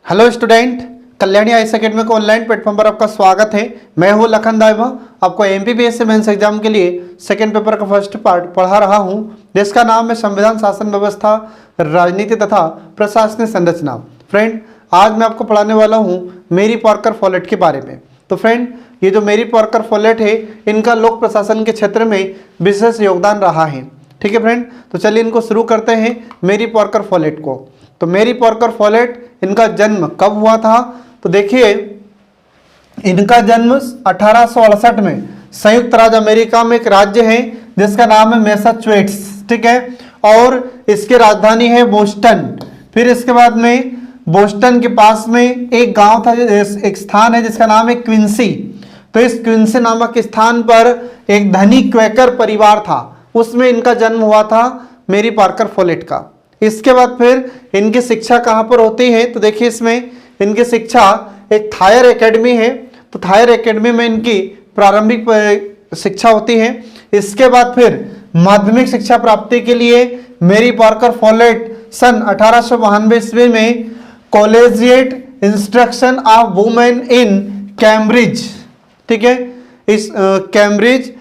Hello student, Kalyani IAS academy को online platform पर आपका स्वागत है। मैं हूं लखन दाइबा, आपको एमपीपीएससी मेंस एग्जाम के लिए सेकंड पेपर का फर्स्ट पार्ट पढ़ा रहा हूं, जिसका नाम है संविधान, शासन व्यवस्था, राजनीति तथा प्रशासनिक संरचना। फ्रेंड, आज मैं आपको पढ़ाने वाला हूँ मेरी पार्कर फॉलेट के बारे में। तो फ्रेंड, ये जो मेरी पार्कर फॉलेट है, इनका लोक प्रशासन के क्षेत्र में विशेष योगदान रहा है। ठीक है फ्रेंड, तो चलिए इनको शुरू करते हैं मेरी पार्कर फॉलेट को। तो मेरी पार्कर फॉलेट, इनका जन्म कब हुआ था? तो देखिए, इनका जन्म 1868 में संयुक्त राज्य अमेरिका में एक राज्य है जिसका नाम है मैसाचुसेट्स। ठीक है, और इसकी राजधानी है बोस्टन। फिर इसके बाद में बोस्टन के पास में एक गांव था, एक स्थान है जिसका नाम है क्विंसी। तो इस क्विंसी नामक स्थान पर एक धनी क्वेकर परिवार था, उसमें इनका जन्म हुआ था मेरी पार्कर फॉलेट का। इसके बाद फिर इनकी शिक्षा कहाँ पर होती है? तो देखिए, इसमें इनकी शिक्षा एक थायर एकेडमी है। तो थायर एकेडमी में इनकी प्रारंभिक शिक्षा होती है। इसके बाद फिर माध्यमिक शिक्षा प्राप्ति के लिए मेरी पार्कर फॉलेट सन 1892 ईस्वी में collegiate instruction of women in Cambridge, ठीक है, इस कैम्ब्रिज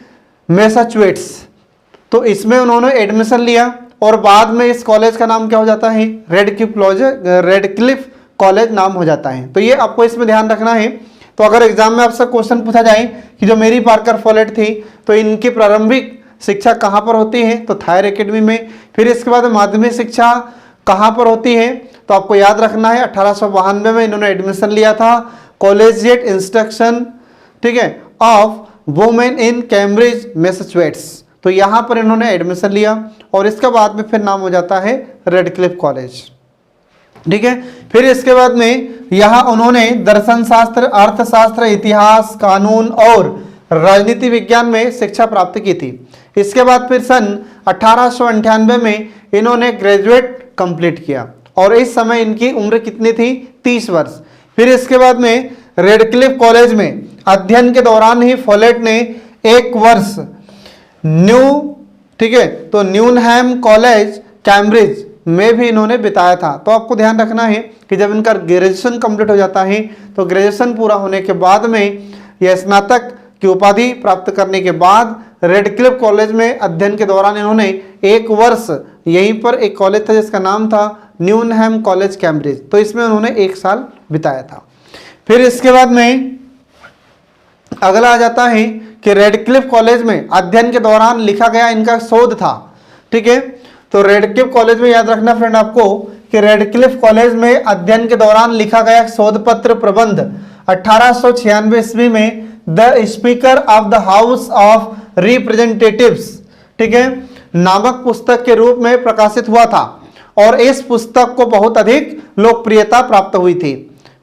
मैसाचुसेट्स, तो इसमें उन्होंने एडमिशन लिया और बाद में इस कॉलेज का नाम क्या हो जाता है? रेडक्लिफ कॉलेज नाम हो जाता है। तो ये आपको इसमें ध्यान रखना है। तो अगर एग्जाम में आपसे क्वेश्चन पूछा जाए कि जो मेरी पार्कर फॉलेट थी, तो इनकी प्रारंभिक शिक्षा कहाँ पर होती है? तो थायर एकेडमी में। फिर इसके बाद माध्यमिक शिक्षा कहाँ पर होती है? तो आपको याद रखना है 1892 में इन्होंने एडमिशन लिया था कॉलेजिएट इंस्ट्रक्शन, ठीक है, of women in Cambridge Massachusetts. तो यहाँ पर इन्होंने एडमिशन लिया और इसके बाद में फिर नाम हो जाता है रेडक्लिफ कॉलेज। ठीक है, फिर इसके बाद में यहाँ उन्होंने दर्शन शास्त्र, अर्थशास्त्र, इतिहास, कानून और राजनीति विज्ञान में शिक्षा प्राप्त की थी। इसके बाद फिर सन 1898 में इन्होंने ग्रेजुएट कंप्लीट किया और इस समय इनकी उम्र कितनी थी? 30 वर्ष। फिर इसके बाद में रेडक्लिफ कॉलेज में अध्ययन के दौरान ही फॉलेट ने एक वर्ष ठीक है, तो न्यूनहैम कॉलेज कैम्ब्रिज में भी इन्होंने बिताया था। तो आपको ध्यान रखना है कि जब इनका ग्रेजुएशन कंप्लीट हो जाता है, तो ग्रेजुएशन पूरा होने के बाद में यह स्नातक की उपाधि प्राप्त करने के बाद रेडक्लिफ कॉलेज में अध्ययन के दौरान इन्होंने एक वर्ष यहीं पर एक कॉलेज था जिसका नाम था न्यूनहैम कॉलेज कैम्ब्रिज, तो इसमें उन्होंने एक साल बिताया था। फिर इसके बाद में अगला आ जाता है कि रेडक्लिफ कॉलेज में अध्ययन के दौरान लिखा गया इनका शोध था। ठीक है, तो रेडक्लिफ कॉलेज में याद रखना फ्रेंड आपको कि रेडक्लिफ कॉलेज में अध्ययन के दौरान लिखा गया शोध पत्र प्रबंध 1896 ईस्वी में the speaker of the house of representatives, ठीक है, नामक पुस्तक के रूप में प्रकाशित हुआ था और इस पुस्तक को बहुत अधिक लोकप्रियता प्राप्त हुई थी।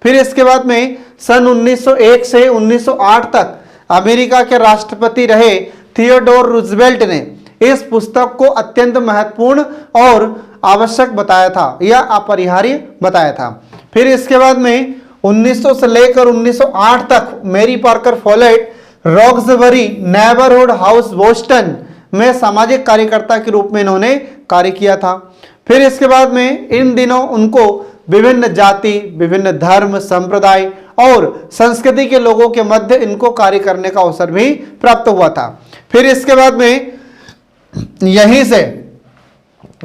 फिर इसके बाद में सन 1901 से 1908 तक अमेरिका के राष्ट्रपति रहे थियोडोर रूजवेल्ट ने इस पुस्तक को अत्यंत महत्वपूर्ण और आवश्यक बताया था या अपरिहार्य बताया था। फिर इसके बाद में 1900 से लेकर 1908 तक मेरी Parker folate रॉक्सबरी neighbourhood house Boston में सामाजिक कार्यकर्ता के रूप में इन्होंने कार्य किया था। फिर इसके बाद में इन दिनों उनको विभिन्न जाति, विभिन्न धर्म, संप्रदाय और संस्कृति के लोगों के मध्य इनको कार्य करने का अवसर भी प्राप्त हुआ था। फिर इसके बाद में यहीं से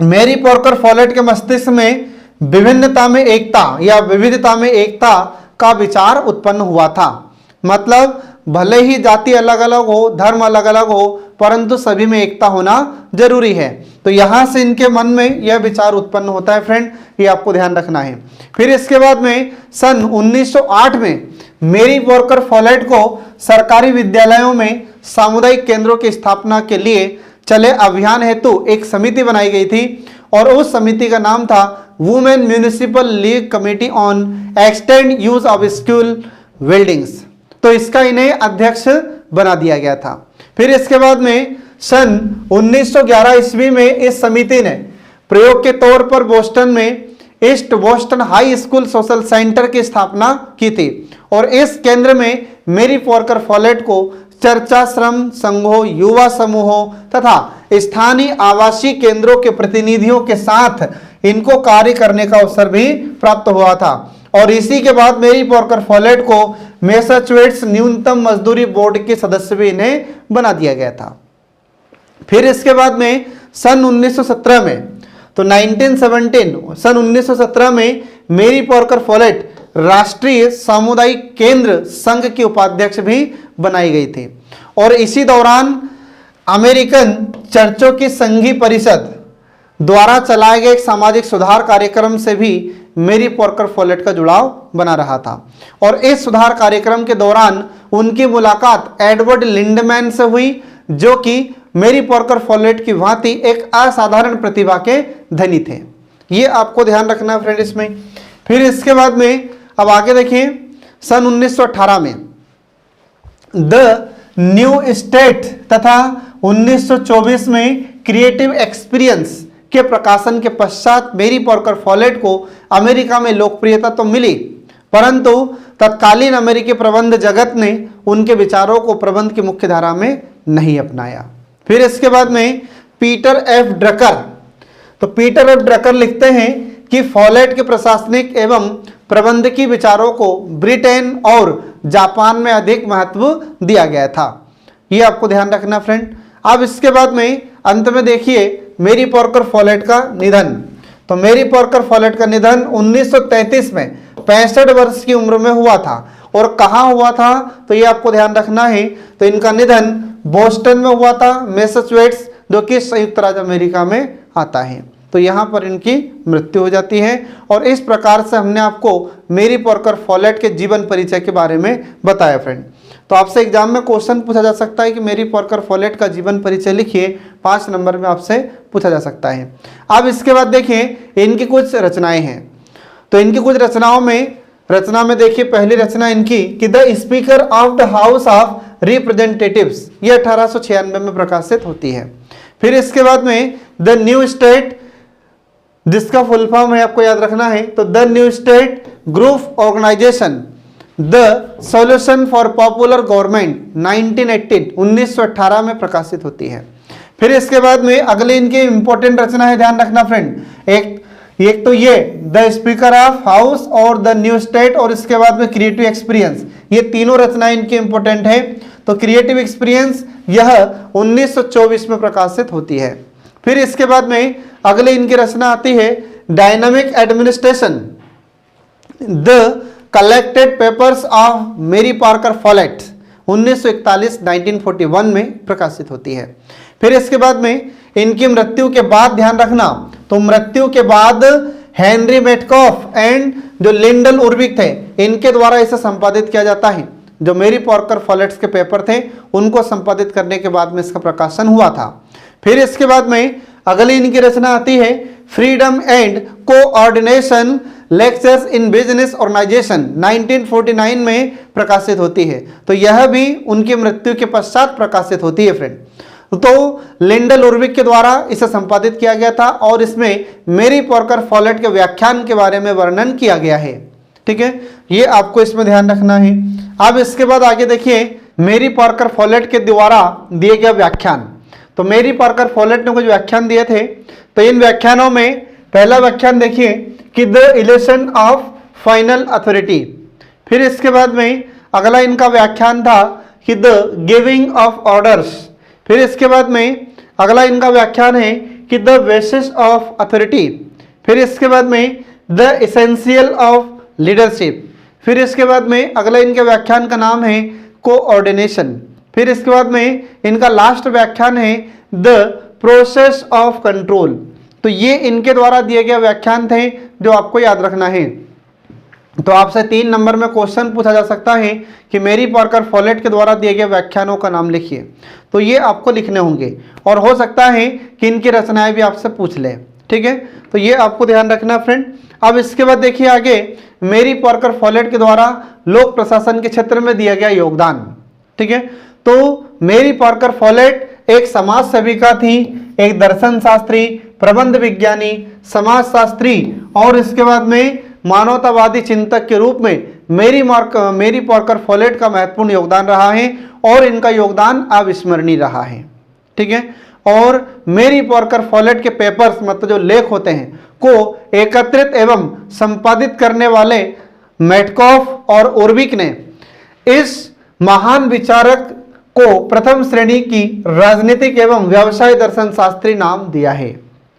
मेरी पार्कर फॉलेट के मस्तिष्क में विभिन्नता में एकता या विविधता में एकता का विचार उत्पन्न हुआ था। मतलब भले ही जाति अलग अलग हो, धर्म अलग अलग हो, परंतु सभी में एकता होना जरूरी है। तो यहां से इनके मन में यह विचार उत्पन्न होता है फ्रेंड, ये आपको ध्यान रखना है। फिर इसके बाद में सन 1908 में मेरी पार्कर फॉलेट को सरकारी विद्यालयों में सामुदायिक केंद्रों की स्थापना के लिए चले अभियान हेतु एक समिति बनाई गई थी और उस समिति का नाम था women municipal league committee on extend use of school buildings. तो इसका इन्हें अध्यक्ष बना दिया गया था। फिर इसके बाद में सन 1911 ईस्वी में इस समिति ने प्रयोग के तौर पर बोस्टन में east Boston high school social centre की स्थापना की थी और इस केंद्र में मेरी पार्कर फॉलेट को चर्चा श्रम संघों, युवा समूहों तथा स्थानीय आवासीय केंद्रों के प्रतिनिधियों के साथ इनको कार्य करने का अवसर भी प्राप्त हुआ था और इसी के बाद मेरी पॉर्कर फॉलेट को मैसाचुसेट्स न्यूनतम मजदूरी बोर्ड के सदस्य भी इन्हें बना दिया गया था। फिर इसके बाद में सन 1917 में, तो 1917 सन 1917 में मेरी पॉर्कर फॉलेट राष्ट्रीय सामुदायिक केंद्र संघ की उपाध्यक्ष भी बनाई गई थी। और इसी दौरान अमेरिकन चर्चों की संघीय परिषद द्वारा चलाए गए एक सामाजिक सुधार कार्यक्रम से भी मेरी पॉर्कर फॉलेट का जुड़ाव बना रहा था। और इस सुधार कार्यक्रम के दौरान उनकी मुलाकात एडवर्ड लिंडमैन से हुई, जो कि मेरी पॉर्कर फॉलेट की भांति एक असाधारण प्रतिभा के धनी थे। ये आपको ध्यान रखना है फ्रेंड इसमें। फिर इसके बाद में अब आगे देखिए, सन 1918 में द न्यू स्टेट तथा 1924 में क्रिएटिव एक्सपीरियंस के प्रकाशन के पश्चात मेरी पॉर्कर फॉलेट को अमेरिका में लोकप्रियता तो मिली, परंतु तत्कालीन अमेरिकी प्रबंध जगत ने उनके विचारों को प्रबंध की मुख्य धारा में नहीं अपनाया। फिर इसके बाद में पीटर एफ ड्रकर, तो पीटर एफ ड्रकर लिखते हैं कि फॉलेट के प्रशासनिक एवं प्रबंधकीय विचारों को ब्रिटेन और जापान में अधिक महत्व दिया गया था। ये आपको ध्यान रखना फ्रेंड। अब इसके बाद में अंत में देखिए मेरी पॉर्कर फॉलेट का निधन। तो मेरी पॉर्कर फॉलेट का निधन 1933 में 65 वर्ष की उम्र में हुआ था। और कहाँ हुआ था, तो ये आपको ध्यान रखना है। तो इनका निधन बोस्टन में हुआ था, मैसाचुसेट्स, जो कि संयुक्त राज्य अमेरिका में आता है। तो यहाँ पर इनकी मृत्यु हो जाती है। और इस प्रकार से हमने आपको मेरी पॉर्कर फॉलेट के जीवन परिचय के बारे में बताया फ्रेंड। तो आपसे एग्जाम में क्वेश्चन पूछा जा सकता है कि मेरी पॉर्कर फॉलेट का जीवन परिचय लिखिए, 5 नंबर में आपसे पूछा जा सकता है। अब इसके बाद देखिए इनकी कुछ रचनाएं हैं। तो इनकी कुछ रचनाओं में देखिए पहली रचना इनकी कि the speaker of the house of representatives, ये 1896 में प्रकाशित होती है। फिर इसके बाद में द न्यू स्टेट, जिसका फुल फॉर्म है आपको याद रखना है, तो the new state group organization the solution for popular government 1918 में प्रकाशित होती है। फिर इसके बाद में अगले इनकी इंपॉर्टेंट रचना है, ध्यान रखना फ्रेंड, एक तो ये द स्पीकर ऑफ हाउस और द न्यू स्टेट, और इसके बाद में क्रिएटिव एक्सपीरियंस, ये तीनों रचनाएं इनकी इंपॉर्टेंट है। तो क्रिएटिव एक्सपीरियंस यह 1924 में प्रकाशित होती है। फिर इसके बाद में अगले इनकी रचना आती है dynamic administration the collected papers of मेरी पॉर्कर फॉलेट 1941 में प्रकाशित होती है। फिर इसके बाद में इनकी मृत्यु के बाद ध्यान रखना, तो मृत्यु के बाद हेनरी मेटकॉफ एंड जो लिंडल उर्विक थे, इनके द्वारा इसे संपादित किया जाता है। जो मेरी पॉर्कर फॉलेट्स के पेपर थे उनको संपादित करने के बाद में इसका प्रकाशन हुआ था। फिर इसके बाद में अगली इनकी रचना आती है freedom and coordination lectures in business organization 1949 में प्रकाशित होती है। तो यह भी उनकी मृत्यु के पश्चात प्रकाशित होती है फ्रेंड। तो लिंडल उर्विक के द्वारा इसे संपादित किया गया था और इसमें मेरी पॉर्कर फॉलेट के व्याख्यान के बारे में वर्णन किया गया है। ठीक है, ये आपको इसमें ध्यान रखना है। अब इसके बाद आगे देखिए मेरी पॉर्कर फॉलेट के द्वारा दिए गए व्याख्यान। तो मेरी पॉर्कर फॉलेट ने कुछ व्याख्यान दिए थे। तो इन व्याख्यानों में पहला व्याख्यान देखिए कि the election of final authority. फिर इसके बाद में अगला इनका व्याख्यान था कि द गिविंग ऑफ ऑर्डर्स। फिर इसके बाद में अगला इनका व्याख्यान है कि द बेसिस ऑफ अथॉरिटी। फिर इसके बाद में द एसेंशियल ऑफ लीडरशिप। फिर इसके बाद में अगला इनके व्याख्यान का नाम है कोऑर्डिनेशन। फिर इसके बाद में इनका लास्ट व्याख्यान है द प्रोसेस ऑफ कंट्रोल। तो ये इनके द्वारा दिए गए व्याख्यान थे जो आपको याद रखना है। तो आपसे 3 नंबर में क्वेश्चन पूछा जा सकता है कि मेरी पॉर्कर फॉलेट के द्वारा दिए गए व्याख्यानों का नाम लिखिए। तो ये आपको लिखने होंगे और हो सकता है कि इनकी रचनाएं भी आपसे पूछ ले। ठीक है, तो ये आपको ध्यान रखना फ्रेंड। अब इसके बाद देखिए आगे मेरी पॉर्कर फॉलेट के द्वारा लोक प्रशासन के क्षेत्र में दिया गया योगदान। ठीक है, तो मेरी पॉर्कर फॉलेट एक समाज सेविका थी, एक दर्शन शास्त्री, प्रबंध विज्ञानी, समाजशास्त्री और इसके बाद में मानवतावादी चिंतक के रूप में मेरी पॉर्कर फॉलेट का महत्वपूर्ण योगदान रहा है और इनका योगदान अविस्मरणीय रहा है। ठीक है, और मेरी पॉर्कर फॉलेट के पेपर्स मतलब जो लेख होते हैं को एकत्रित एवं संपादित करने वाले मेटकॉफ और ओरविक ने इस महान विचारक को प्रथम श्रेणी की राजनीतिक एवं व्यवसाय दर्शन शास्त्री नाम दिया है।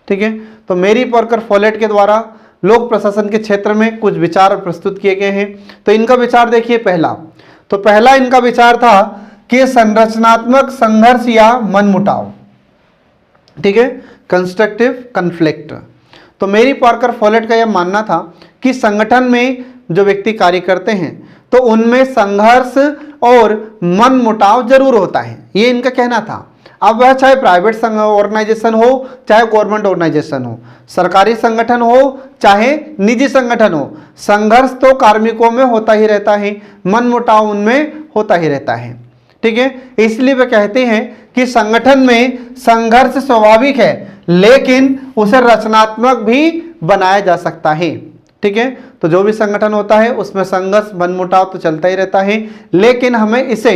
ठीक है, तो मेरी पॉर्कर फॉलेट के द्वारा लोक प्रशासन के क्षेत्र में कुछ विचार प्रस्तुत किए गए हैं। तो इनका विचार देखिए, पहला इनका विचार था कि संरचनात्मक संघर्ष या मनमुटाव, ठीक है, कंस्ट्रक्टिव कन्फ्लिक्ट। तो मेरी पॉर्कर फॉलेट का यह मानना था कि संगठन में जो व्यक्ति कार्य करते हैं तो उनमें संघर्ष और मनमुटाव जरूर होता है, ये इनका कहना था। अब वह चाहे प्राइवेट ऑर्गेनाइजेशन हो चाहे गवर्नमेंट ऑर्गेनाइजेशन हो, सरकारी संगठन हो चाहे निजी संगठन हो, संघर्ष तो कार्मिकों में होता ही रहता है, मनमुटाव उनमें होता ही रहता है। ठीक है, इसलिए वे कहते हैं कि संगठन में संघर्ष स्वाभाविक है लेकिन उसे रचनात्मक भी बनाया जा सकता है। ठीक है, तो जो भी संगठन होता है उसमें संघर्ष मनमुटाव तो चलता ही रहता है, लेकिन हमें इसे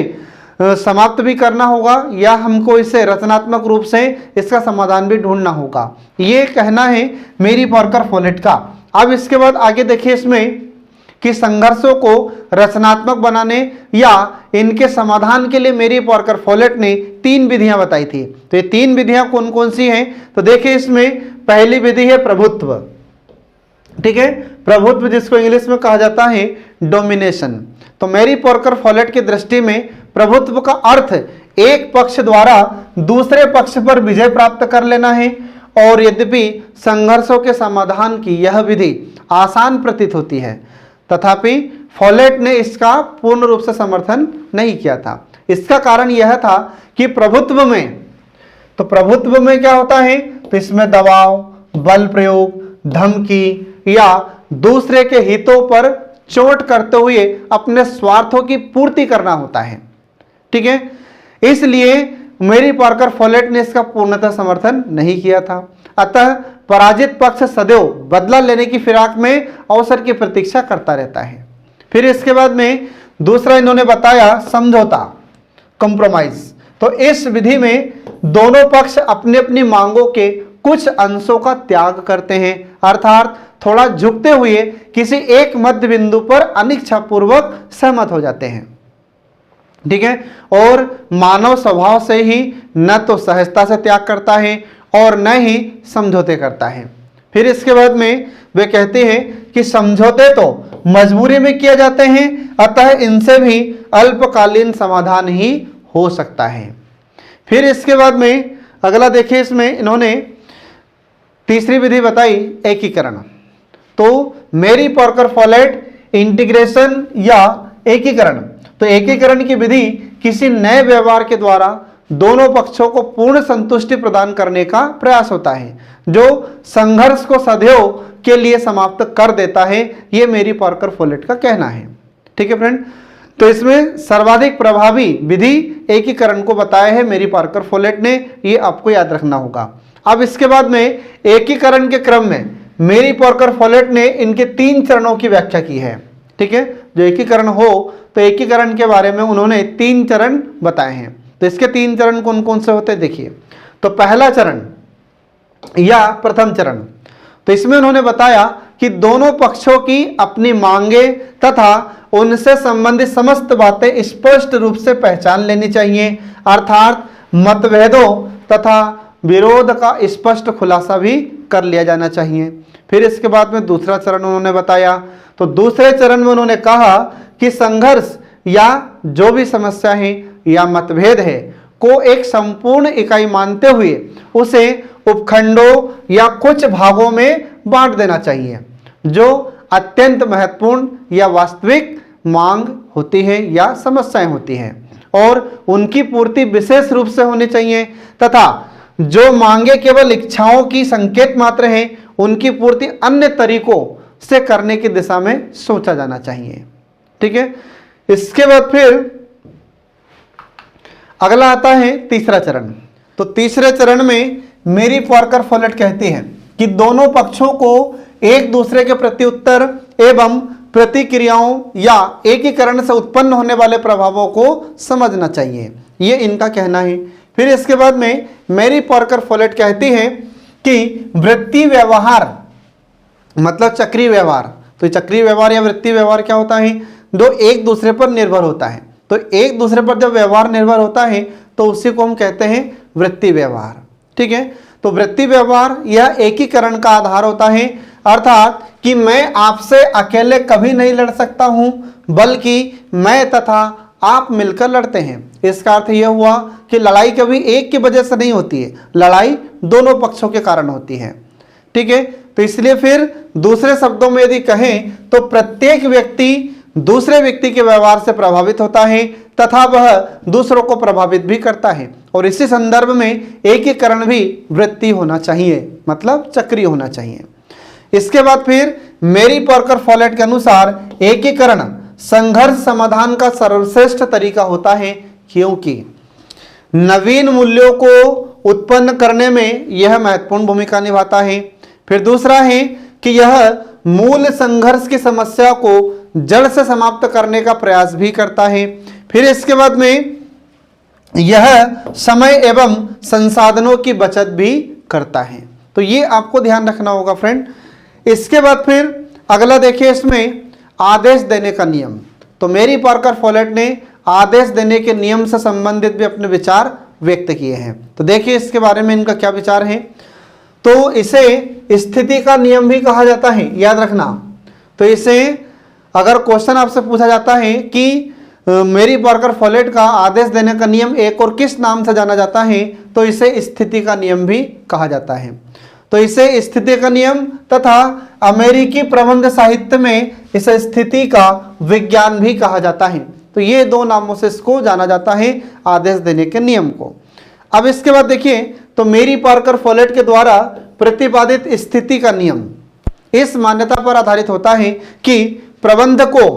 समाप्त भी करना होगा या हमको इसे रचनात्मक रूप से इसका समाधान भी ढूंढना होगा, ये कहना है मेरी पॉर्कर फॉलेट का। अब इसके बाद आगे देखिए इसमें कि संघर्षों को रचनात्मक बनाने या इनके समाधान के लिए मेरी पॉर्कर फॉलेट ने 3 विधियां बताई थी। तो ये 3 विधियां कौन कौन सी हैं? तो देखिए इसमें पहली विधि है प्रभुत्व। ठीक है, प्रभुत्व जिसको इंग्लिश में कहा जाता है डोमिनेशन। तो मेरी पॉर्कर फॉलेट की दृष्टि में प्रभुत्व का अर्थ एक पक्ष द्वारा दूसरे पक्ष पर विजय प्राप्त कर लेना है, और यद्यपि संघर्षों के समाधान की यह विधि आसान प्रतीत होती है तथापि फॉलेट ने इसका पूर्ण रूप से समर्थन नहीं किया था। इसका कारण यह था कि प्रभुत्व में क्या होता है, तो इसमें दबाव, बल प्रयोग, धमकी या दूसरे के हितों पर चोट करते हुए अपने स्वार्थों की पूर्ति करना होता है। ठीक है, इसलिए मेरी पॉर्कर फॉलेट ने इसका पूर्णतः समर्थन नहीं किया था। अतः पराजित पक्ष सदैव बदला लेने की फिराक में अवसर की प्रतीक्षा करता रहता है। फिर इसके बाद में दूसरा इन्होंने बताया समझौता, कॉम्प्रोमाइज। तो इस विधि में दोनों पक्ष अपनी अपनी मांगों के कुछ अंशों का त्याग करते हैं, अर्थात थोड़ा झुकते हुए किसी एक मध्य बिंदु पर अनिच्छापूर्वक सहमत हो जाते हैं। ठीक है, और मानव स्वभाव से ही न तो सहजता से त्याग करता है और न ही समझौते करता है। फिर इसके बाद में वे कहते हैं कि समझौते तो मजबूरी में किए जाते हैं, अतः इनसे भी अल्पकालीन समाधान ही हो सकता है। फिर इसके बाद में अगला देखिए, इसमें इन्होंने तीसरी विधि बताई एकीकरण। तो मेरी पॉर्कर फॉलेट इंटीग्रेशन या एकीकरण, तो एकीकरण की विधि किसी नए व्यवहार के द्वारा दोनों पक्षों को पूर्ण संतुष्टि प्रदान करने का प्रयास होता है जो संघर्ष को सदैव के लिए समाप्त कर देता है, ये मेरी पॉर्कर फॉलेट का कहना है। ठीक है फ्रेंड, तो इसमें सर्वाधिक प्रभावी विधि एकीकरण को बताया है मेरी पॉर्कर फॉलेट ने, ये आपको याद रखना होगा। अब इसके बाद में एकीकरण के क्रम में मेरी पॉर्कर फॉलेट ने इनके 3 चरणों की व्याख्या की है। ठीक है, जो एकीकरण हो तो एकीकरण के बारे में उन्होंने 3 चरण बताए हैं। तो इसके 3 चरण कौन कौन से होते हैं देखिए। तो पहला चरण या प्रथम चरण, तो इसमें उन्होंने बताया कि दोनों पक्षों की अपनी मांगे तथा उनसे संबंधित समस्त बातें स्पष्ट रूप से पहचान लेनी चाहिए, अर्थात मतभेदों तथा विरोध का स्पष्ट खुलासा भी कर लिया जाना चाहिए। फिर इसके बाद में दूसरा चरण उन्होंने बताया, तो दूसरे चरण में उन्होंने कहा कि संघर्ष या जो भी समस्या है या मतभेद है को एक संपूर्ण इकाई मानते हुए उसे उपखंडों या कुछ भागों में बांट देना चाहिए जो अत्यंत महत्वपूर्ण या वास्तविक मांग होती है या समस्याएं होती हैं, और उनकी पूर्ति विशेष रूप से होनी चाहिए, तथा जो मांगे केवल इच्छाओं की संकेत मात्र हैं उनकी पूर्ति अन्य तरीकों से करने की दिशा में सोचा जाना चाहिए। ठीक है, इसके बाद फिर अगला आता है तीसरा चरण। तो तीसरे चरण में मेरी पॉर्कर फॉलेट कहती है कि दोनों पक्षों को एक दूसरे के प्रत्युत्तर एवं प्रतिक्रियाओं या एकीकरण से उत्पन्न होने वाले प्रभावों को समझना चाहिए, ये इनका कहना है। फिर इसके बाद में मेरी पॉर्कर फॉलेट कहती है कि वृत्ति व्यवहार मतलब चक्रीय व्यवहार, तो चक्रीय व्यवहार या वृत्तीय व्यवहार क्या होता है, जो एक दूसरे पर निर्भर होता है। तो एक दूसरे पर जब व्यवहार निर्भर होता है तो उसी को हम कहते हैं वृत्तीय व्यवहार। ठीक है, तो वृत्तीय व्यवहार यह एकीकरण का आधार होता है, अर्थात कि मैं आपसे अकेले कभी नहीं लड़ सकता हूं, बल्कि मैं तथा आप मिलकर लड़ते हैं। इसका अर्थ यह हुआ कि लड़ाई कभी एक की वजह से नहीं होती है, लड़ाई दोनों पक्षों के कारण होती है। ठीक है, तो इसलिए फिर दूसरे शब्दों में यदि कहें तो प्रत्येक व्यक्ति दूसरे व्यक्ति के व्यवहार से प्रभावित होता है तथा वह दूसरों को प्रभावित भी करता है, और इसी संदर्भ में एकीकरण भी वृत्तीय होना चाहिए, मतलब चक्रीय होना चाहिए। इसके बाद फिर मेरी पॉर्कर फॉलेट के अनुसार एकीकरण संघर्ष समाधान का सर्वश्रेष्ठ तरीका होता है, क्योंकि नवीन मूल्यों को उत्पन्न करने में यह महत्वपूर्ण भूमिका निभाता है। फिर दूसरा है कि यह मूल संघर्ष की समस्या को जड़ से समाप्त करने का प्रयास भी करता है। फिर इसके बाद में यह समय एवं संसाधनों की बचत भी करता है। तो ये आपको ध्यान रखना होगा फ्रेंड। इसके बाद फिर अगला देखिए, इसमें आदेश देने का नियम। तो मेरी पार्कर फॉलेट ने आदेश देने के नियम से संबंधित भी अपने विचार व्यक्त किए हैं। तो देखिए इसके बारे में इनका क्या विचार है। तो इसे स्थिति का नियम भी कहा जाता है, याद रखना। तो इसे अगर क्वेश्चन आपसे पूछा जाता है कि मेरी पार्कर फॉलेट का आदेश देने का नियम एक और किस नाम से जाना जाता है, तो इसे स्थिति का नियम भी कहा जाता है। तो इसे स्थिति का नियम तथा अमेरिकी प्रबंध साहित्य में इसे स्थिति का विज्ञान भी कहा जाता है। तो ये दो नामों से इसको जाना जाता है, आदेश देने के नियम को। अब इसके बाद देखिए, तो मेरी पार्कर फॉलेट के द्वारा प्रतिपादित स्थिति का नियम इस मान्यता पर आधारित होता है कि प्रबंधकों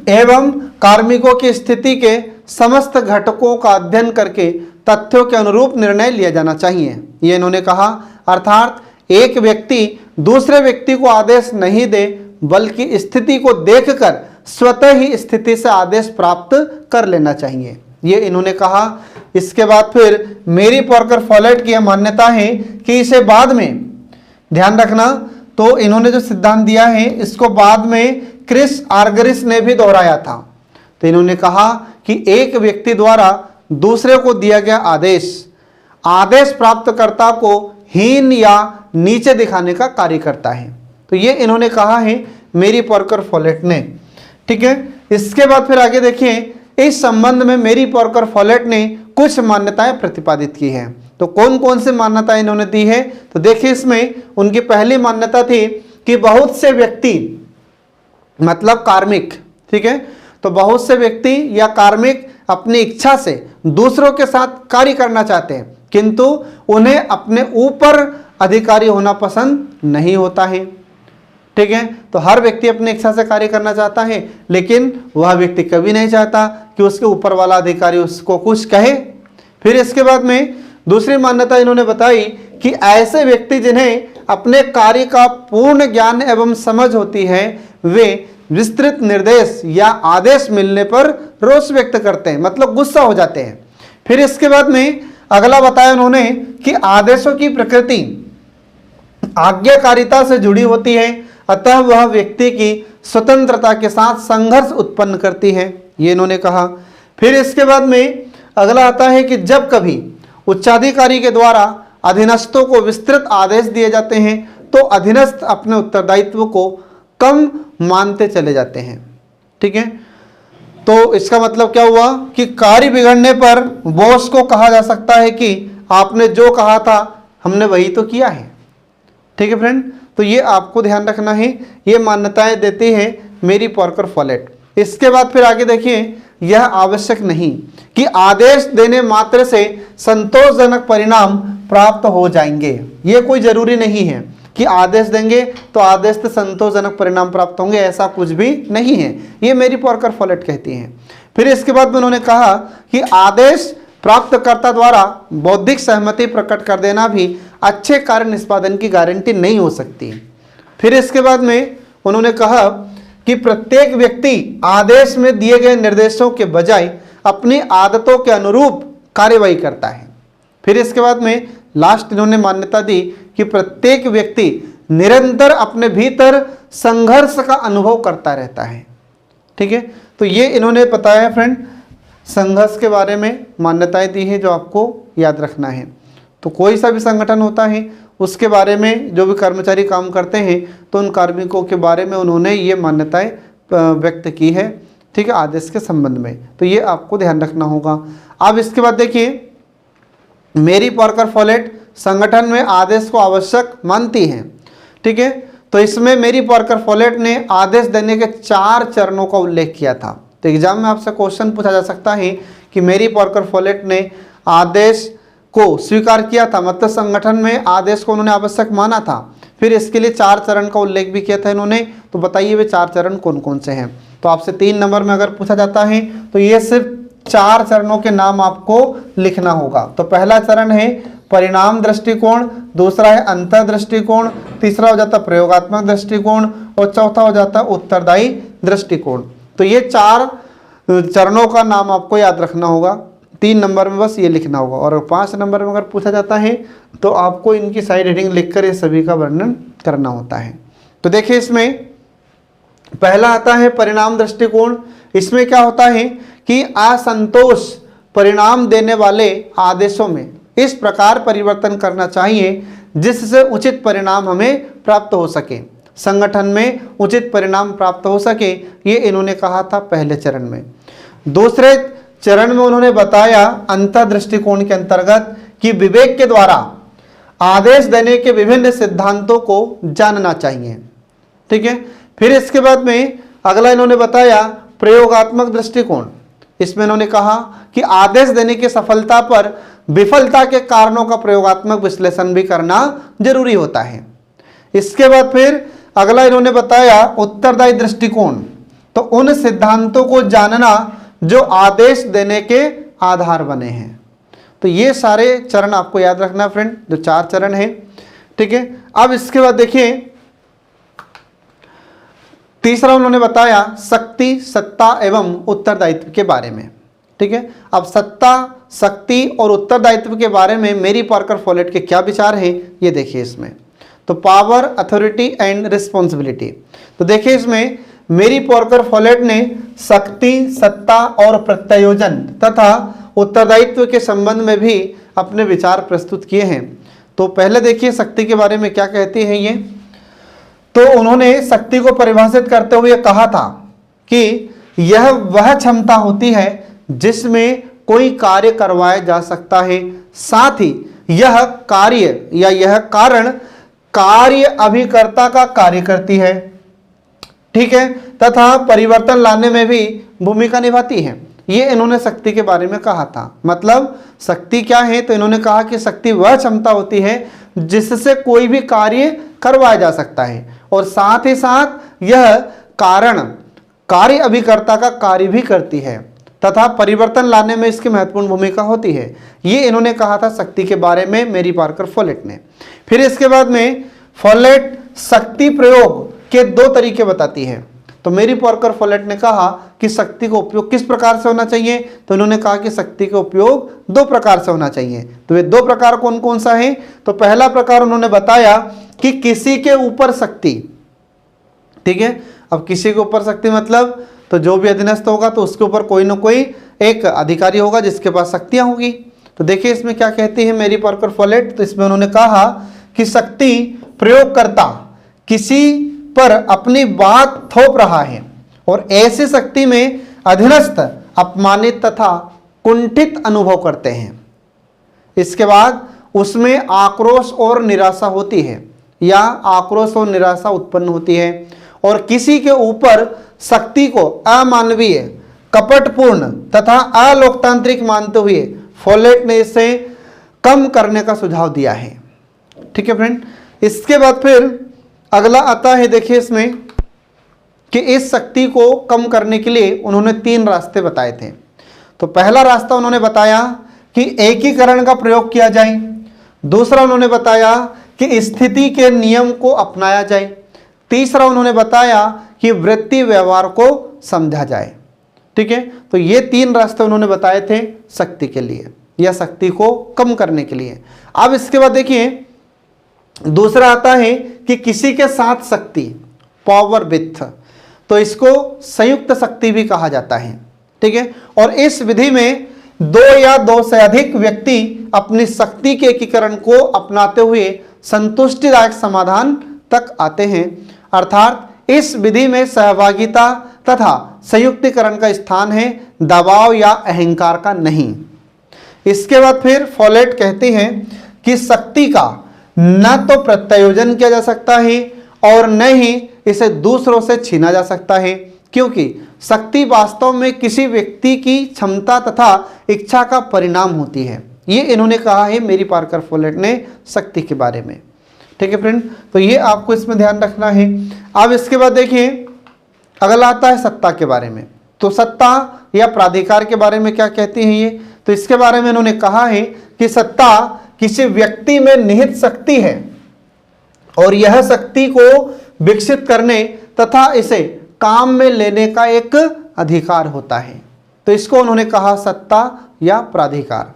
एवं कार्मिकों की स्थिति के समस्त घटकों का अध्ययन करके तथ्यों के अनुरूप निर्णय लिया जाना चाहिए, ये इन्होंने कहा। अर्थात एक व्यक्ति दूसरे व्यक्ति को आदेश नहीं दे, बल्कि स्थिति को देखकर स्वतः ही स्थिति से आदेश प्राप्त कर लेना चाहिए, ये इन्होंने कहा। इसके बाद फिर मेरी पार्कर फॉलेट की यह मान्यता है कि इसे बाद में, ध्यान रखना, तो इन्होंने जो सिद्धांत दिया है इसको बाद में क्रिस आर्गरिस ने भी दोहराया था। तो इन्होंने कहा कि एक व्यक्ति द्वारा दूसरे को दिया गया आदेश प्राप्तकर्ता को हीन या नीचे दिखाने का कार्य करता है। तो ये इन्होंने कहा है मेरी पार्कर फॉलेट ने। ठीक है, इसके बाद फिर आगे देखिए, इस संबंध में मेरी पार्कर फॉलेट ने कुछ मान्यताएं प्रतिपादित की हैं। तो कौन कौन से मान्यताएं इन्होंने दी है, तो देखिए इसमें उनकी पहली मान्यता थी कि बहुत से व्यक्ति, मतलब कार्मिक, ठीक है, तो बहुत से व्यक्ति या कार्मिक अपनी इच्छा से दूसरों के साथ कार्य करना चाहते हैं, किंतु उन्हें अपने ऊपर अधिकारी होना पसंद नहीं होता है। ठीक है, तो हर व्यक्ति अपनी इच्छा से कार्य करना चाहता है, लेकिन वह व्यक्ति कभी नहीं चाहता कि उसके ऊपर वाला अधिकारी उसको कुछ कहे। फिर इसके बाद में दूसरी मान्यता इन्होंने बताई कि ऐसे व्यक्ति जिन्हें अपने कार्य का पूर्ण ज्ञान एवं समझ होती है, वे विस्तृत निर्देश या आदेश मिलने पर रोष व्यक्त करते हैं, मतलब गुस्सा हो जाते हैं। फिर इसके बाद में अगला बताया उन्होंने कि आदेशों की प्रकृति आज्ञाकारिता से जुड़ी होती है, अतः वह व्यक्ति की स्वतंत्रता के साथ संघर्ष उत्पन्न करती है, ये इन्होंने कहा। फिर इसके बाद में अगला आता है कि जब कभी उच्चाधिकारी के द्वारा अधीनस्थों को विस्तृत आदेश दिए जाते हैं तो अधीनस्थ अपने उत्तरदायित्व को कम मानते चले जाते हैं। ठीक है, तो इसका मतलब क्या हुआ कि कार्य बिगड़ने पर बॉस को कहा जा सकता है कि आपने जो कहा था हमने वही तो किया है। ठीक है फ्रेंड, तो ये आपको ध्यान रखना है, ये मान्यताएं देती है मेरी पार्कर फॉलेट। इसके बाद फिर आगे देखिए, यह आवश्यक नहीं कि आदेश देने मात्र से संतोषजनक परिणाम प्राप्त हो जाएंगे। ये कोई जरूरी नहीं है कि आदेश देंगे तो आदेश से संतोषजनक परिणाम प्राप्त होंगे, ऐसा कुछ भी नहीं है, ये मेरी पार्कर फॉलेट कहती हैं। फिर इसके बाद में उन्होंने कहा कि आदेश प्राप्तकर्ता द्वारा बौद्धिक सहमति प्रकट कर देना भी अच्छे कार्य निष्पादन की गारंटी नहीं हो सकती। फिर इसके बाद में उन्होंने कहा कि प्रत्येक व्यक्ति आदेश में दिए गए निर्देशों के बजाय अपनी आदतों के अनुरूप कार्यवाही करता है। फिर इसके बाद में लास्ट इन्होंने मान्यता दी कि प्रत्येक व्यक्ति निरंतर अपने भीतर संघर्ष का अनुभव करता रहता है। ठीक है, तो ये इन्होंने बताया फ्रेंड, संघर्ष के बारे में मान्यताएं दी है जो आपको याद रखना है। तो कोई सा भी संगठन होता है उसके बारे में जो भी कर्मचारी काम करते हैं तो उन कार्मिकों के बारे में उन्होंने ये मान्यताएं व्यक्त की है। ठीक है, आदेश के संबंध में, तो ये आपको ध्यान रखना होगा। अब इसके बाद देखिए, मेरी पार्कर फोलेट संगठन में आदेश को आवश्यक मानती है। ठीक है, तो इसमें मेरी पार्कर फोलेट ने आदेश देने के 4 चरणों का उल्लेख किया था। तो एग्जाम में आपसे क्वेश्चन पूछा जा सकता है कि मेरी पार्कर फोलेट ने आदेश को स्वीकार किया था, मतलब संगठन में आदेश को उन्होंने आवश्यक माना था, फिर इसके लिए 4 चरण का उल्लेख भी किया था इन्होंने। तो बताइए वे 4 चरण कौन कौन से हैं। तो आपसे 3 नंबर में अगर पूछा जाता है तो ये सिर्फ 4 चरणों के नाम आपको लिखना होगा। तो पहला चरण है परिणाम दृष्टिकोण, दूसरा है अंतर दृष्टिकोण, तीसरा हो जाता प्रयोगात्मक दृष्टिकोण और चौथा हो जाता उत्तरदायी दृष्टिकोण। तो ये 4 चरणों का नाम आपको याद रखना होगा। 3 नंबर में बस ये लिखना होगा, और 5 नंबर में अगर पूछा जाता है तो आपको इनकी साइड हेडिंग लिखकर ये सभी का वर्णन करना होता है। तो देखिए, इसमें पहला आता है परिणाम दृष्टिकोण। इसमें क्या होता है कि असंतोष परिणाम देने वाले आदेशों में इस प्रकार परिवर्तन करना चाहिए जिससे उचित परिणाम हमें प्राप्त हो सके, संगठन में उचित परिणाम प्राप्त हो सके, ये इन्होंने कहा था पहले चरण में। दूसरे चरण में उन्होंने बताया अंतर दृष्टिकोण के अंतर्गत कि विवेक के द्वारा आदेश देने के विभिन्न सिद्धांतों को जानना चाहिए। ठीक है, फिर इसके बाद में अगला इन्होंने बताया प्रयोगात्मक दृष्टिकोण। इसमें इन्होंने कहा कि आदेश देने की सफलता पर विफलता के कारणों का प्रयोगात्मक विश्लेषण भी करना जरूरी होता है। इसके बाद फिर अगला इन्होंने बताया उत्तरदायी दृष्टिकोण। तो उन सिद्धांतों को जानना जो आदेश देने के आधार बने हैं। तो ये सारे चरण आपको याद रखना फ्रेंड, जो 4 चरण हैं। ठीक है, अब इसके बाद देखिए, तीसरा उन्होंने बताया शक्ति, सत्ता एवं उत्तरदायित्व के बारे में। ठीक है, अब सत्ता, शक्ति और उत्तरदायित्व के बारे में मेरी पार्कर फोलेट के क्या विचार हैं ये देखिए इसमें। तो पावर, अथॉरिटी एंड रिस्पॉन्सिबिलिटी। तो देखिए इसमें मेरी पार्कर फोलेट ने शक्ति, सत्ता और प्रत्यायोजन तथा उत्तरदायित्व के संबंध में भी अपने विचार प्रस्तुत किए हैं। तो पहले देखिए शक्ति के बारे में क्या कहती है ये। तो उन्होंने शक्ति को परिभाषित करते हुए कहा था कि यह वह क्षमता होती है जिसमें कोई कार्य करवाया जा सकता है, साथ ही यह कार्य या यह कारण कार्य अभिकर्ता का कार्य करती है। ठीक है, तथा परिवर्तन लाने में भी भूमिका निभाती है। ये इन्होंने शक्ति के बारे में कहा था। मतलब शक्ति क्या है, तो इन्होंने कहा कि शक्ति वह क्षमता होती है जिससे कोई भी कार्य करवाया जा सकता है, और साथ ही साथ यह कारण कार्य अभिकर्ता का कार्य भी करती है तथा परिवर्तन लाने में इसकी महत्वपूर्ण भूमिका होती है। ये इन्होंने कहा था शक्ति के बारे में मेरी पार्कर फोलेट ने। फिर इसके बाद में फोलेट शक्ति प्रयोग के 2 तरीके बताती है। तो मेरी पार्कर फोलेट ने कहा कि शक्ति का उपयोग किस प्रकार से होना चाहिए, तो इन्होंने कहा कि शक्ति का उपयोग 2 प्रकार से होना चाहिए। तो वे 2 प्रकार कौन कौन सा है, तो पहला प्रकार उन्होंने बताया कि किसी के ऊपर शक्ति। ठीक है, अब किसी के ऊपर शक्ति मतलब तो जो भी अधीनस्थ होगा तो उसके ऊपर कोई ना कोई एक अधिकारी होगा जिसके पास शक्तियां होगी। तो देखिए इसमें क्या कहती है मेरी पार्कर फोलेट। तो इसमें उन्होंने कहा कि शक्ति प्रयोगकर्ता किसी पर अपनी बात थोप रहा है और ऐसी शक्ति में अधीनस्थ अपमानित तथा कुंठित अनुभव करते हैं। इसके बाद उसमें आक्रोश और निराशा होती है या आक्रोश और निराशा उत्पन्न होती है, और किसी के ऊपर शक्ति को अमानवीय, कपटपूर्ण तथा अलोकतांत्रिक मानते हुए फोलेट ने इसे कम करने का सुझाव दिया है। ठीक है फ्रेंड, इसके बाद फिर अगला आता है, देखिए इसमें कि इस शक्ति को कम करने के लिए उन्होंने 3 रास्ते बताए थे। तो पहला रास्ता उन्होंने बताया कि एकीकरण का प्रयोग किया जाए। दूसरा उन्होंने बताया कि स्थिति के नियम को अपनाया जाए। तीसरा उन्होंने बताया कि वृत्ति व्यवहार को समझा जाए। ठीक है, तो ये 3 रास्ते उन्होंने बताए थे शक्ति के लिए या शक्ति को कम करने के लिए। अब इसके बाद देखिए दूसरा आता है कि किसी के साथ शक्ति, पावर विथ, तो इसको संयुक्त शक्ति भी कहा जाता है। ठीक है, और इस विधि में दो या दो से अधिक व्यक्ति अपनी शक्ति के एकीकरण को अपनाते हुए संतुष्टिदायक समाधान तक आते हैं। अर्थात इस विधि में सहभागिता तथा संयुक्तिकरण का स्थान है, दबाव या अहंकार का नहीं। इसके बाद फिर फॉलेट कहते हैं कि शक्ति का न तो प्रत्यायोजन किया जा सकता है और न ही इसे दूसरों से छीना जा सकता है, क्योंकि शक्ति वास्तव में किसी व्यक्ति की क्षमता तथा इच्छा का परिणाम होती है। ये इन्होंने कहा है मेरी पार्कर फोलेट ने शक्ति के बारे में। ठीक है फ्रेंड, तो ये आपको इसमें ध्यान रखना है। अब इसके बाद देखिए अगला आता है सत्ता के बारे में। तो सत्ता या प्राधिकार के बारे में क्या कहती हैं ये, तो इसके बारे में इन्होंने कहा है कि सत्ता किसी व्यक्ति में निहित शक्ति है और यह शक्ति को विकसित करने तथा इसे काम में लेने का एक अधिकार होता है। तो इसको उन्होंने कहा सत्ता या प्राधिकार।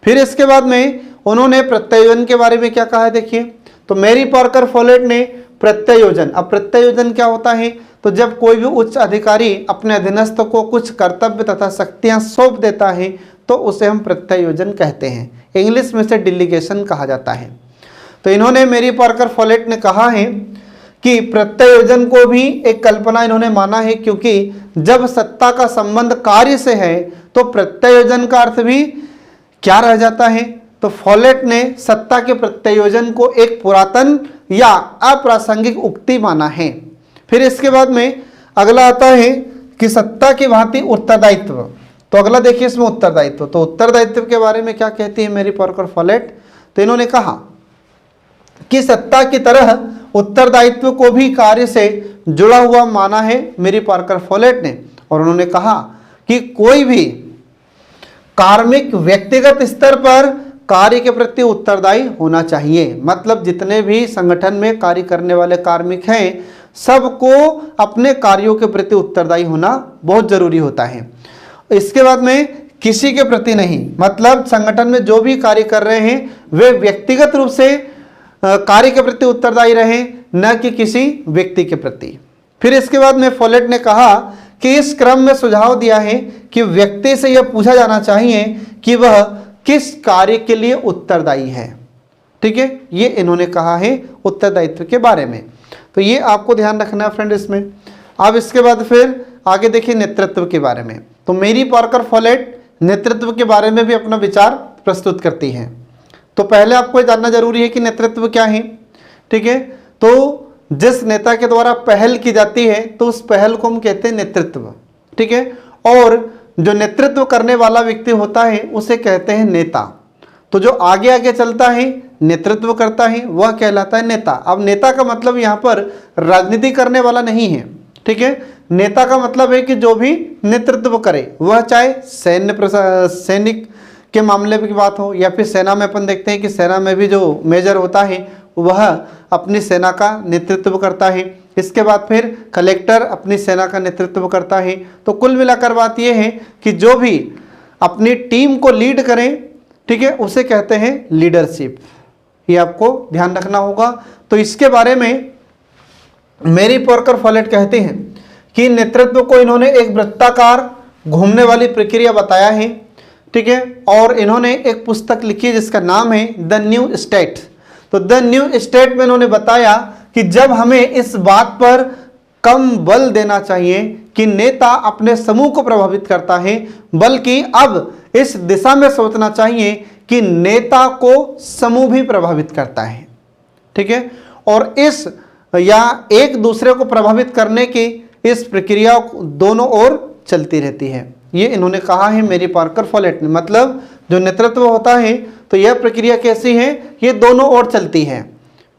फिर इसके बाद में उन्होंने प्रत्यायोजन के बारे में क्या कहा है देखिए, तो मैरी पार्कर फोलेट ने प्रत्यायोजन, अब प्रत्यायोजन क्या होता है, तो जब कोई भी उच्च अधिकारी अपने अधीनस्थ को कुछ कर्तव्य तथा शक्तियां सौंप देता है तो उसे हम प्रत्यायोजन कहते हैं। इंग्लिश में से डिलीगेशन कहा जाता है। तो इन्होंने मैरी पार्कर फोलेट ने कहा है कि प्रत्यायोजन को भी एक कल्पना इन्होंने माना है, क्योंकि जब सत्ता का संबंध कार्य से है तो प्रत्यायोजन का अर्थ भी क्या रह जाता है। तो फोलेट ने सत्ता के प्रत्यायोजन को एक पुरातन या अप्रासंगिक उक्ति माना है। फिर इसके बाद में अगला आता है कि सत्ता की भांति उत्तरदायित्व। तो अगला देखिए इसमें उत्तरदायित्व। तो उत्तरदायित्व के बारे में क्या कहती है मैरी पार्कर फोलेट, तो इन्होंने कहा कि सत्ता की तरह उत्तरदायित्व को भी कार्य से जुड़ा हुआ माना है मैरी पार्कर फोलेट ने। और उन्होंने कहा कि कोई भी कार्मिक व्यक्तिगत स्तर पर कार्य के प्रति उत्तरदायी होना चाहिए। मतलब जितने भी संगठन में कार्य करने वाले कार्मिक हैं सबको अपने कार्यों के प्रति उत्तरदायी होना बहुत जरूरी होता है। इसके बाद में किसी के प्रति नहीं, मतलब संगठन में जो भी कार्य कर रहे हैं वे व्यक्तिगत रूप से कार्य के प्रति उत्तरदायी रहे, न कि किसी व्यक्ति के प्रति। फिर इसके बाद में फोलेट ने कहा कि इस क्रम में सुझाव दिया है कि व्यक्ति से यह पूछा जाना चाहिए कि वह किस कार्य के लिए उत्तरदायी है। ठीक है, ये इन्होंने कहा है उत्तरदायित्व के बारे में। तो ये आपको ध्यान रखना है फ्रेंड इसमें। अब इसके बाद फिर आगे देखिए नेतृत्व के बारे में। तो मैरी पार्कर फोलेट नेतृत्व के बारे में भी अपना विचार प्रस्तुत करती हैं। तो पहले आपको जानना जरूरी है कि नेतृत्व क्या है। ठीक है, तो जिस नेता के द्वारा पहल की जाती है तो उस पहल को हम कहते हैं नेतृत्व। ठीक है, और जो नेतृत्व करने वाला व्यक्ति होता है उसे कहते हैं नेता। तो जो आगे आगे चलता है नेतृत्व करता है वह कहलाता है नेता। अब नेता का मतलब यहाँ पर राजनीति करने वाला नहीं है। ठीक है, नेता का मतलब है कि जो भी नेतृत्व करे, वह चाहे सैनिक के मामले की बात हो या फिर सेना में अपन देखते हैं कि सेना में भी जो मेजर होता है वह अपनी सेना का नेतृत्व करता है। इसके बाद फिर कलेक्टर अपनी सेना का नेतृत्व करता है। तो कुल मिलाकर बात यह है कि जो भी अपनी टीम को लीड करें, ठीक है, उसे कहते हैं लीडरशिप। ये आपको ध्यान रखना होगा। तो इसके बारे में मैरी पार्कर फोलेट कहते हैं कि नेतृत्व को इन्होंने एक वृत्ताकार घूमने वाली प्रक्रिया बताया है। ठीक है, और इन्होंने एक पुस्तक लिखी है जिसका नाम है द न्यू स्टेट। तो द न्यू स्टेट में इन्होंने बताया कि जब हमें इस बात पर कम बल देना चाहिए कि नेता अपने समूह को प्रभावित करता है, बल्कि अब इस दिशा में सोचना चाहिए कि नेता को समूह भी प्रभावित करता है। ठीक है, और इस या एक दूसरे को प्रभावित करने की इस प्रक्रिया दोनों ओर चलती रहती है। ये इन्होंने कहा है मैरी पार्कर फोलेट ने। मतलब जो नेतृत्व होता है तो यह प्रक्रिया कैसी है, ये दोनों ओर चलती है।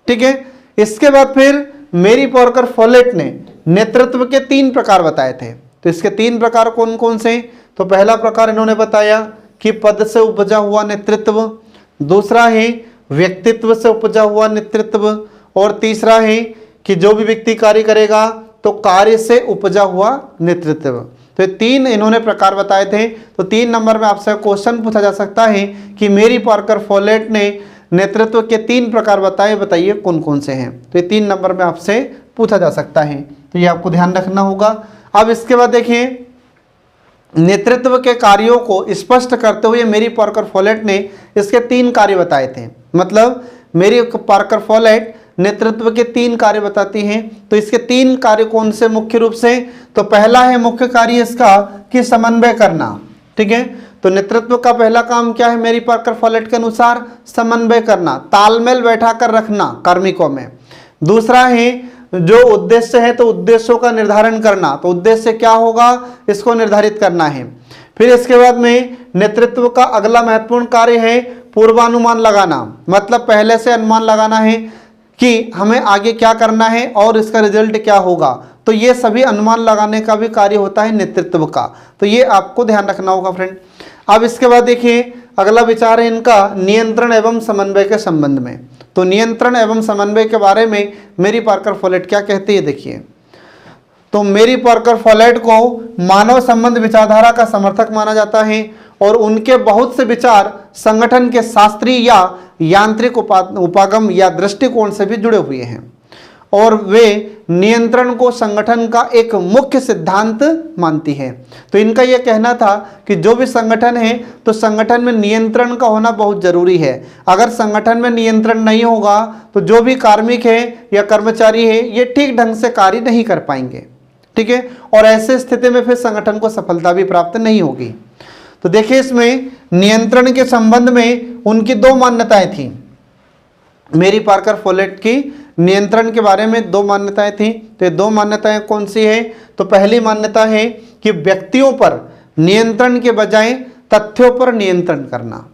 ठीक है, इसके बाद फिर मैरी पार्कर फोलेट ने नेतृत्व के 3 प्रकार बताए थे। तो इसके 3 प्रकार कौन कौन से? तो पहला प्रकार इन्होंने बताया कि पद से उपजा हुआ नेतृत्व, दूसरा है व्यक्तित्व से उपजा हुआ नेतृत्व, और तीसरा है कि जो भी व्यक्ति कार्य करेगा तो कार्य से उपजा हुआ नेतृत्व। तो ये 3 इन्होंने प्रकार बताए थे। तो 3 नंबर में आपसे क्वेश्चन पूछा जा सकता है कि मैरी पार्कर फोलेट ने नेतृत्व के 3 प्रकार बताए, बताइए कौन कौन से हैं। तो ये 3 नंबर में आपसे पूछा जा सकता है, तो ये आपको ध्यान रखना होगा। अब इसके बाद देखिए, नेतृत्व के कार्यों को स्पष्ट करते हुए मेरी पार्कर फोलेट ने इसके 3 कार्य बताए थे। मतलब मेरी पार्कर फोलेट नेतृत्व के 3 कार्य बताती हैं। तो इसके 3 कार्य कौन से मुख्य रूप से? तो पहला है मुख्य कार्य इसका कि समन्वय करना। ठीक है, तो नेतृत्व का पहला काम क्या है मेरी पार्कर फोलेट के अनुसार? समन्वय करना, तालमेल बैठा कर रखना कार्मिकों में। दूसरा है जो उद्देश्य है तो उद्देश्यों का निर्धारण करना, तो उद्देश्य क्या होगा इसको निर्धारित करना है। फिर इसके बाद में नेतृत्व का अगला महत्वपूर्ण कार्य है पूर्वानुमान लगाना, मतलब पहले से अनुमान लगाना है कि हमें आगे क्या करना है और इसका रिजल्ट क्या होगा। तो ये सभी अनुमान लगाने का भी कार्य होता है नेतृत्व का, तो ये आपको ध्यान रखना होगा फ्रेंड। अब इसके बाद देखिए, अगला विचार है इनका नियंत्रण एवं समन्वय के संबंध में। तो नियंत्रण एवं समन्वय के बारे में मेरी पार्कर फोलेट क्या कहती है, देखिए। तो मेरी पार्कर फोलेट को मानव संबंध विचारधारा का समर्थक माना जाता है और उनके बहुत से विचार संगठन के शास्त्रीय या यांत्रिक उपागम या दृष्टिकोण से भी जुड़े हुए हैं और वे नियंत्रण को संगठन का एक मुख्य सिद्धांत मानती है। तो इनका यह कहना था कि जो भी संगठन है तो संगठन में नियंत्रण का होना बहुत जरूरी है। अगर संगठन में नियंत्रण नहीं होगा तो जो भी कार्मिक है या कर्मचारी है ये ठीक ढंग से कार्य नहीं कर पाएंगे। ठीक है, और ऐसे स्थिति में फिर संगठन को सफलता भी प्राप्त नहीं होगी। तो देखिए, इसमें नियंत्रण के संबंध में उनकी 2 मान्यताएं थी। मेरी पार्कर फोलेट की नियंत्रण के बारे में 2 मान्यताएं थी। तो ये 2 मान्यताएं कौन सी है? तो पहली मान्यता है कि व्यक्तियों पर नियंत्रण के बजाय तथ्यों पर नियंत्रण करना।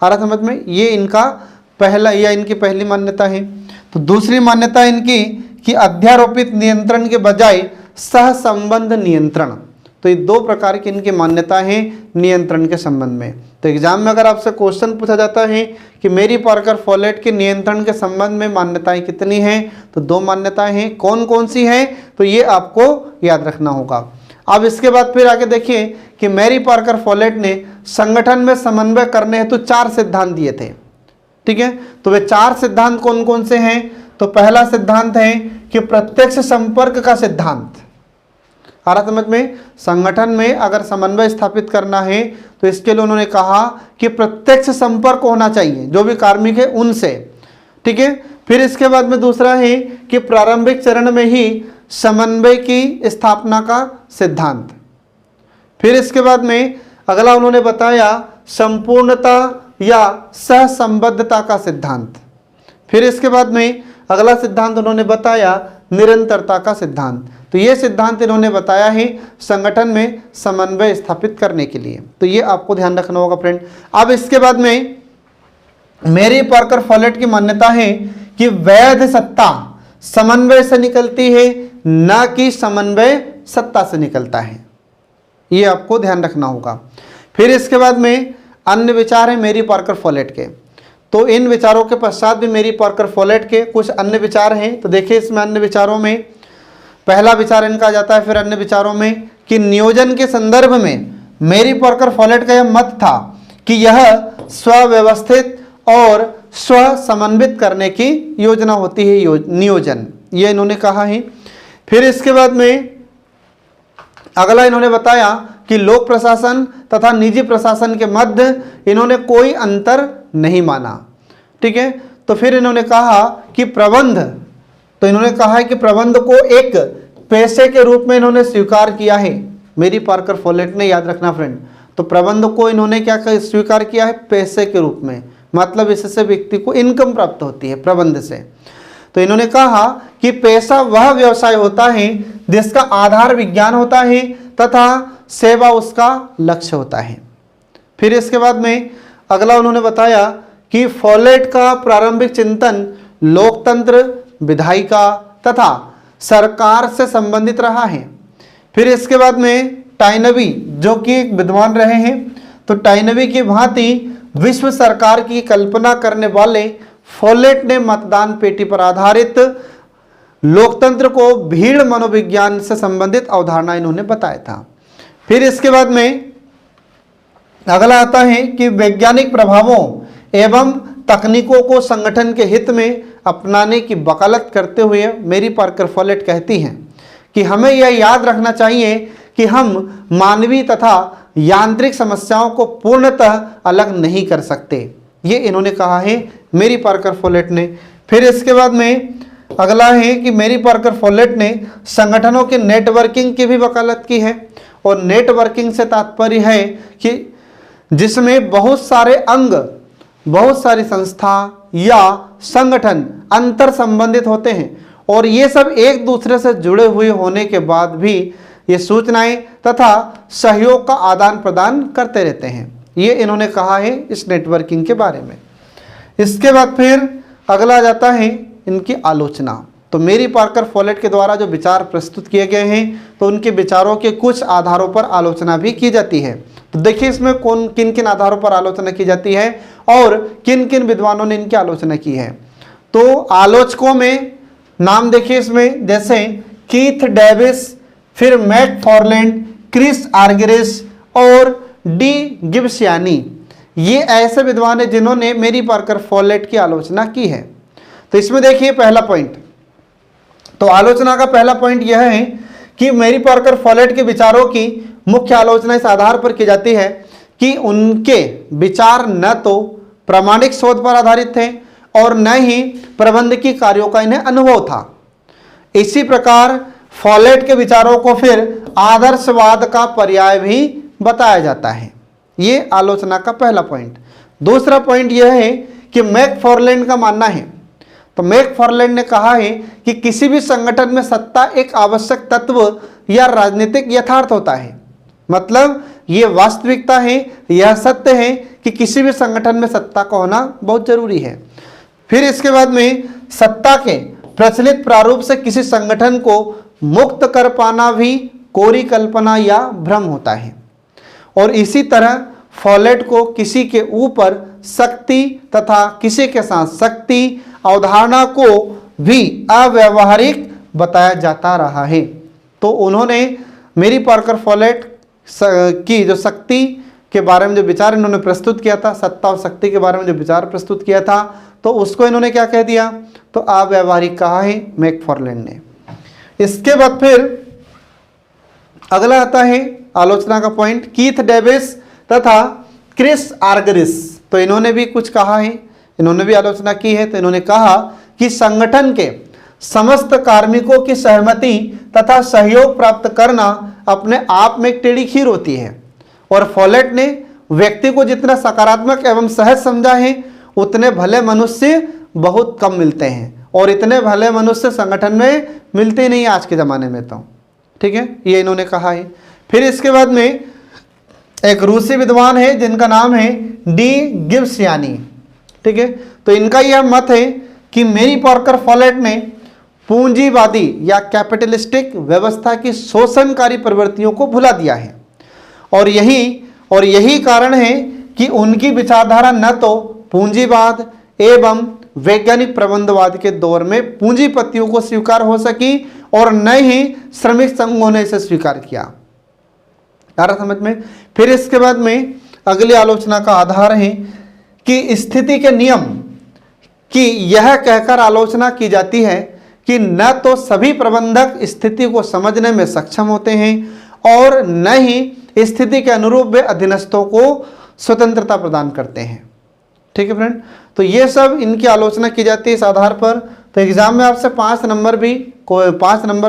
आ रहा समझ में? ये इनका पहला या इनकी पहली मान्यता है। तो दूसरी मान्यता इनकी कि अध्यारोपित नियंत्रण के बजाय सहसंबंध नियंत्रण। तो ये 2 प्रकार की इनकी मान्यता है नियंत्रण के संबंध में। तो एग्जाम में अगर आपसे क्वेश्चन पूछा जाता है कि मेरी पार्कर फोलेट के नियंत्रण के संबंध में मान्यताएं कितनी हैं, तो 2 मान्यताएं हैं। कौन कौन सी हैं? तो ये आपको याद रखना होगा। अब इसके बाद फिर आगे देखिए कि मेरी पार्कर फोलेट ने संगठन में समन्वय करने हेतु 4 सिद्धांत दिए थे। ठीक है, तो वे 4 सिद्धांत कौन कौन से हैं? तो पहला सिद्धांत है कि प्रत्यक्ष संपर्क का सिद्धांत। आ रहा समझ में? संगठन में अगर समन्वय स्थापित करना है तो इसके लिए उन्होंने कहा कि प्रत्यक्ष संपर्क होना चाहिए जो भी कार्मिक है उनसे। ठीक है, फिर इसके बाद में दूसरा है कि प्रारंभिक चरण में ही समन्वय की स्थापना का सिद्धांत। फिर इसके बाद में अगला उन्होंने बताया संपूर्णता या सहसंबद्धता का सिद्धांत। फिर इसके बाद में अगला सिद्धांत उन्होंने बताया निरंतरता का सिद्धांत। तो ये सिद्धांत इन्होंने बताया है संगठन में समन्वय स्थापित करने के लिए। तो ये आपको ध्यान रखना होगा फ्रेंड। अब इसके बाद में मेरी पार्कर फोलेट की मान्यता है कि वैध सत्ता समन्वय से निकलती है, न कि समन्वय सत्ता से निकलता है। ये आपको ध्यान रखना होगा। फिर इसके बाद में अन्य विचार है मेरी पार्कर फोलेट के। तो इन विचारों के पश्चात भी मेरी पार्कर फोलेट के कुछ अन्य विचार हैं। तो देखिए, इसमें अन्य विचारों में पहला विचार इनका आ जाता है फिर अन्य विचारों में कि नियोजन के संदर्भ में मेरी पार्कर फोलेट का यह मत था कि यह स्वव्यवस्थित और स्व समन्वित करने की योजना होती है, नियोजन, ये इन्होंने कहा है। फिर इसके बाद में अगला इन्होंने बताया कि लोक प्रशासन तथा निजी प्रशासन के मध्य इन्होंने कोई अंतर नहीं माना। ठीक है, तो फिर इन्होंने कहा कि प्रबंध, तो इन्होंने कहा है कि प्रबंध को एक पेशे के रूप में इन्होंने स्वीकार किया है। मेरी पार्कर फोलेट ने, याद रखना फ्रेंड, तो प्रबंध को इन्होंने क्या स्वीकार किया है? पेशे के रूप में, मतलब इससे व्यक्ति को इनकम प्राप्त होती है प्रबंध से। तो इन्होंने कहा कि पेशा वह व्यवसाय होता है जिसका आधार विज्ञान होता है तथा सेवा उसका लक्ष्य होता है। फिर इसके बाद में अगला उन्होंने बताया कि फोलेट का प्रारंभिक चिंतन लोकतंत्र, विधायिका तथा सरकार से संबंधित रहा है। फिर इसके बाद में टाइनबी, जो कि एक विद्वान रहे हैं, तो टाइनबी की भांति विश्व सरकार की कल्पना करने वाले फोलेट ने मतदान पेटी पर आधारित लोकतंत्र को भीड़ मनोविज्ञान से संबंधित अवधारणा इन्होंने बताया था। फिर इसके बाद में अगला आता है कि वैज्ञानिक प्रभावों एवं तकनीकों को संगठन के हित में अपनाने की वकालत करते हुए मेरी पार्कर फॉलेट कहती हैं कि हमें यह याद रखना चाहिए कि हम मानवीय तथा यांत्रिक समस्याओं को पूर्णतः अलग नहीं कर सकते। ये इन्होंने कहा है मेरी पार्कर फॉलेट ने। फिर इसके बाद में अगला है कि मेरी पार्कर फॉलेट ने संगठनों के नेटवर्किंग की भी वकालत की है। और नेटवर्किंग से तात्पर्य है कि जिसमें बहुत सारे अंग, बहुत सारी संस्था या संगठन अंतर संबंधित होते हैं और ये सब एक दूसरे से जुड़े हुए होने के बाद भी ये सूचनाएं तथा सहयोग का आदान प्रदान करते रहते हैं। ये इन्होंने कहा है इस नेटवर्किंग के बारे में। इसके बाद फिर अगला आ जाता है इनकी आलोचना। तो मेरी पार्कर फॉलेट के द्वारा जो विचार प्रस्तुत किए गए हैं तो उनके विचारों के कुछ आधारों पर आलोचना भी की जाती है। तो देखिए इसमें किन किन आधारों पर आलोचना की जाती है और किन किन विद्वानों ने इनकी आलोचना की है। तो आलोचकों में नाम देखिए इसमें, जैसे कीथ डेविस, फिर मैकफार्लैंड, क्रिस आर्गेरिस और डी गिब्सियानी, ये ऐसे विद्वान हैं जिन्होंने मेरी पार्कर फॉलेट की आलोचना की है। तो इसमें देखिए पहला पॉइंट, तो आलोचना का पहला पॉइंट यह है कि मेरी पार्कर फॉलेट के विचारों की मुख्य आलोचना इस आधार पर की जाती है कि उनके विचार न तो प्रामाणिक शोध पर आधारित थे और न ही प्रबंधकीय कार्यों का इन्हें अनुभव था। इसी प्रकार फॉलेट के विचारों को फिर आदर्शवाद का पर्याय भी बताया जाता है। ये आलोचना का पहला पॉइंट। दूसरा पॉइंट यह है कि मैकफार्लैंड का मानना है, तो मैकफार्लैंड ने कहा है कि किसी भी संगठन में सत्ता एक आवश्यक तत्व या राजनीतिक यथार्थ होता है। मतलब ये वास्तविकता है, यह सत्य है कि किसी भी संगठन में सत्ता का होना बहुत जरूरी है। फिर इसके बाद में सत्ता के प्रचलित प्रारूप से किसी संगठन को मुक्त कर पाना भी कोरी कल्पना या भ्रम होता है। और इसी तरह फॉलेट को किसी के ऊपर शक्ति तथा किसी के साथ शक्ति अवधारणा को भी अव्यावहारिक बताया जाता रहा है। तो उन्होंने मेरी पार्कर फॉलेट की जो शक्ति के बारे में जो विचार इन्होंने प्रस्तुत किया था, सत्ता और शक्ति के बारे में जो विचार प्रस्तुत किया था, तो उसको इन्होंने क्या कह दिया, तो अव्यावहारिक कहा है मैकफार्लैंड ने। इसके बाद फिर अगला आता है आलोचना का पॉइंट कीथ डेविस तथा क्रिस आर्गेरिस। तो इन्होंने भी कुछ कहा है, इन्होंने भी आलोचना की है। तो इन्होंने कहा कि संगठन के समस्त कार्मिकों की सहमति तथा सहयोग प्राप्त करना अपने आप में एक टेढ़ी खीर होती है और फॉलेट ने व्यक्ति को जितना सकारात्मक एवं सहज समझा है उतने भले मनुष्य बहुत कम मिलते हैं और इतने भले मनुष्य संगठन में मिलते ही नहीं आज के ज़माने में। तो ठीक है, ये इन्होंने कहा है। फिर इसके बाद में एक रूसी विद्वान है जिनका नाम है डी गिब्सियानी। ठीक है, तो इनका यह मत है कि मेरी पार्कर फॉलेट ने पूंजीवादी या कैपिटलिस्टिक व्यवस्था की शोषणकारी प्रवृत्तियों को भुला दिया है और यही कारण है कि उनकी विचारधारा न तो पूंजीवाद एवं वैज्ञानिक प्रबंधवाद के दौर में पूंजीपतियों को स्वीकार हो सकी और न ही श्रमिक संघों ने इसे स्वीकार किया। आ रहा समझ में। फिर इसके बाद में अगली आलोचना का आधार है कि स्थिति के नियम की यह कहकर आलोचना की जाती है कि न तो सभी प्रबंधक स्थिति को समझने में सक्षम होते हैं और न ही स्थिति के अनुरूप वे अधीनस्थों को स्वतंत्रता प्रदान करते हैं। ठीक है फ्रेंड, तो ये सब इनकी आलोचना की जाती है इस आधार पर। तो एग्जाम में आपसे 5 नंबर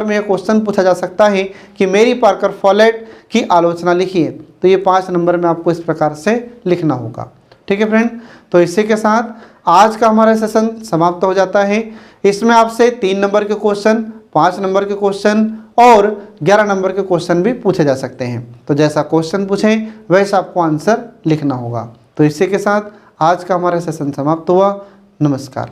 में यह क्वेश्चन पूछा जा सकता है कि मेरी पार्कर फॉलेट की आलोचना लिखिए। तो ये 5 नंबर में आपको इस प्रकार से लिखना होगा। ठीक है फ्रेंड, तो इसी के साथ आज का हमारा सेशन समाप्त हो जाता है। इसमें आपसे 3 नंबर के क्वेश्चन, 5 नंबर के क्वेश्चन और 11 नंबर के क्वेश्चन भी पूछे जा सकते हैं। तो जैसा क्वेश्चन पूछें वैसा आपको आंसर लिखना होगा। तो इसी के साथ आज का हमारा सेशन समाप्त हुआ। नमस्कार।